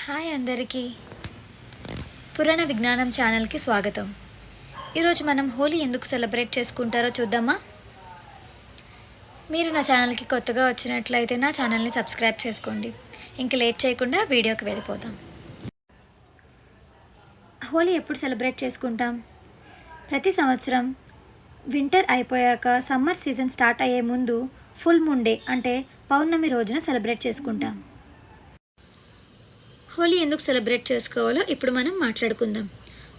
Hi అందరికీ పురాణ విజ్ఞానం ఛానల్కి స్వాగతం. ఈరోజు మనం హోలీ ఎందుకు సెలబ్రేట్ చేసుకుంటారో చూద్దామా? మీరు నా ఛానల్కి కొత్తగా వచ్చినట్లయితే నా ఛానల్ని సబ్స్క్రైబ్ చేసుకోండి. ఇంక లేట్ చేయకుండా వీడియోకి వెళ్ళిపోదాం. హోలీ ఎప్పుడు సెలబ్రేట్ చేసుకుంటాం? ప్రతి సంవత్సరం వింటర్ అయిపోయాక సమ్మర్ సీజన్ స్టార్ట్ అయ్యే ముందు ఫుల్ మూన్ డే అంటే పౌర్ణమి రోజున సెలబ్రేట్ చేసుకుంటాం. హోలీ ఎందుకు సెలబ్రేట్ చేసుకోవాలో ఇప్పుడు మనం మాట్లాడుకుందాం.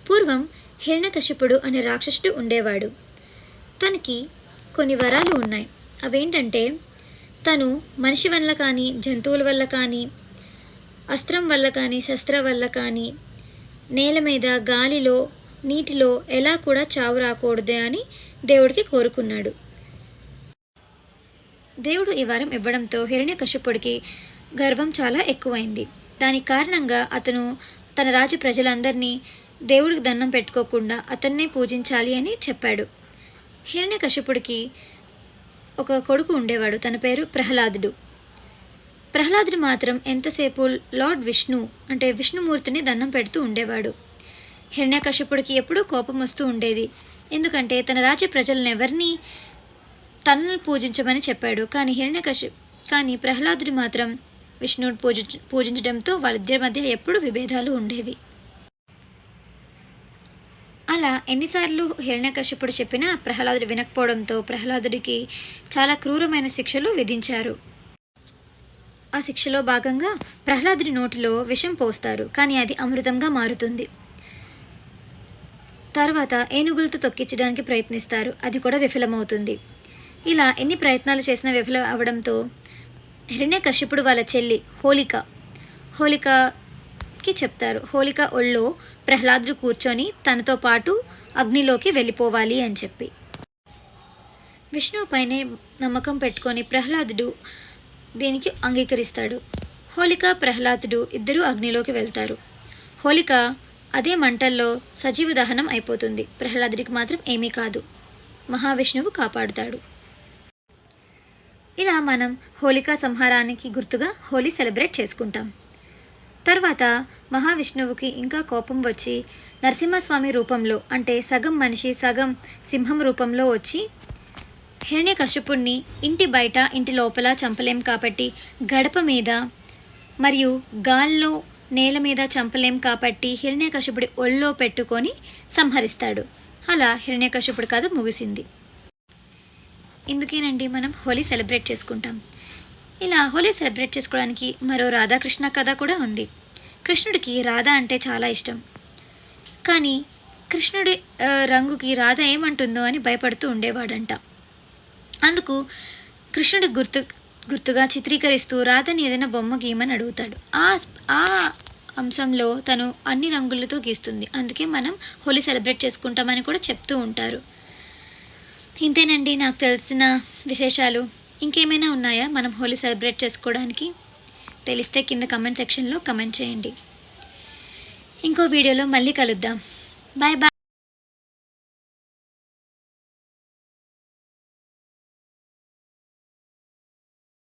పూర్వం హిరణ్యకశిపుడు అనే రాక్షసుడు ఉండేవాడు. తనకి కొన్ని వరాలు ఉన్నాయి. అవేంటంటే తను మనిషి వల్ల కానీ, జంతువుల వల్ల కానీ, అస్త్రం వల్ల కానీ, శస్త్రం వల్ల కానీ, నేల మీద, గాలిలో, నీటిలో ఎలా కూడా చావు రాకూడదు అని దేవుడికి కోరుకున్నాడు. దేవుడు ఈ వరం ఇవ్వడంతో హిరణ్యకశిపుడికి గర్వం చాలా ఎక్కువైంది. దానికి కారణంగా అతను తన రాజు ప్రజలందరినీ దేవుడికి దండం పెట్టుకోకుండా అతన్నే పూజించాలి అని చెప్పాడు. హిరణ్యకశిపుడికి ఒక కొడుకు ఉండేవాడు. తన పేరు ప్రహ్లాదుడు. ప్రహ్లాదుడు మాత్రం ఎంతసేపు లార్డ్ విష్ణు అంటే విష్ణుమూర్తిని దండం పెడుతూ ఉండేవాడు. హిరణ్యకశిపుడికి ఎప్పుడూ కోపం వస్తూ ఉండేది. ఎందుకంటే తన రాజ్య ప్రజలను ఎవరిని తనను పూజించమని చెప్పాడు. కానీ ప్రహ్లాదుడు మాత్రం విష్ణువుని పూజించడంతో వాళ్ళిద్దరి మధ్య ఎప్పుడు విభేదాలు ఉండేవి. అలా ఎన్నిసార్లు హిరణ్యకశిపుడు చెప్పినా ప్రహ్లాదుడు వినకపోవడంతో ప్రహ్లాదుడికి చాలా క్రూరమైన శిక్షలు విధించారు. ఆ శిక్షలో భాగంగా ప్రహ్లాదుడి నోటిలో విషం పోస్తారు. కానీ అది అమృతంగా మారుతుంది. తర్వాత ఏనుగులతో తొక్కించడానికి ప్రయత్నిస్తారు. అది కూడా విఫలమవుతుంది. ఇలా ఎన్ని ప్రయత్నాలు చేసినా విఫలం అవడంతో హిరణ్యకశిపుడు వాళ్ళ చెల్లి హోలికకి చెప్తారు. హోలిక ఒళ్ళో ప్రహ్లాదుడు కూర్చొని తనతో పాటు అగ్నిలోకి వెళ్ళిపోవాలి అని చెప్పి. విష్ణువు పైనే నమ్మకం పెట్టుకొని ప్రహ్లాదుడు దీనికి అంగీకరిస్తాడు. హోలిక, ప్రహ్లాదుడు ఇద్దరూ అగ్నిలోకి వెళ్తారు. హోలిక అదే మంటల్లో సజీవ దహనం అయిపోతుంది. ప్రహ్లాదుడికి మాత్రం ఏమీ కాదు. మహావిష్ణువు కాపాడుతాడు. ఇలా మనం హోలికా సంహారానికి గుర్తుగా హోలీ సెలబ్రేట్ చేసుకుంటాం. తర్వాత మహావిష్ణువుకి ఇంకా కోపం వచ్చి నరసింహస్వామి రూపంలో అంటే సగం మనిషి సగం సింహం రూపంలో వచ్చి హిరణ్యకశిపుణ్ణి ఇంటి బయట ఇంటి లోపల చంపలేం కాబట్టి గడప మీద మరియు గాల్లో నేల మీద చంపలేం కాబట్టి హిరణ్యకశిపుడి ఒళ్ళో పెట్టుకొని సంహరిస్తాడు. అలా హిరణ్యకశిపుడి కథ ముగిసింది. ఇందుకేనండి మనం హోలీ సెలబ్రేట్ చేసుకుంటాం. ఇలా హోలీ సెలబ్రేట్ చేసుకోవడానికి మరో రాధాకృష్ణ కథ కూడా ఉంది. కృష్ణుడికి రాధ అంటే చాలా ఇష్టం. కానీ కృష్ణుడి రంగుకి రాధ ఏమంటుందో అని భయపడుతూ ఉండేవాడంట. అందుకు కృష్ణుడి గుర్తుగా చిత్రీకరిస్తూ రాధని ఏదైనా బొమ్మ గీయమని అడుగుతాడు. ఆ అంశంలో తను అన్ని రంగులతో గీస్తుంది. అందుకే మనం హోలీ సెలబ్రేట్ చేసుకుంటామని కూడా చెప్తూ ఉంటారు. ఇంతేనండి నాకు తెలిసిన విశేషాలు. ఇంకేమైనా ఉన్నాయా మనం హోలీ సెలబ్రేట్ చేసుకోవడానికి? తెలిస్తే కింద కమెంట్ సెక్షన్లో కమెంట్ చేయండి. ఇంకో వీడియోలో మళ్ళీ కలుద్దాం. Bye bye.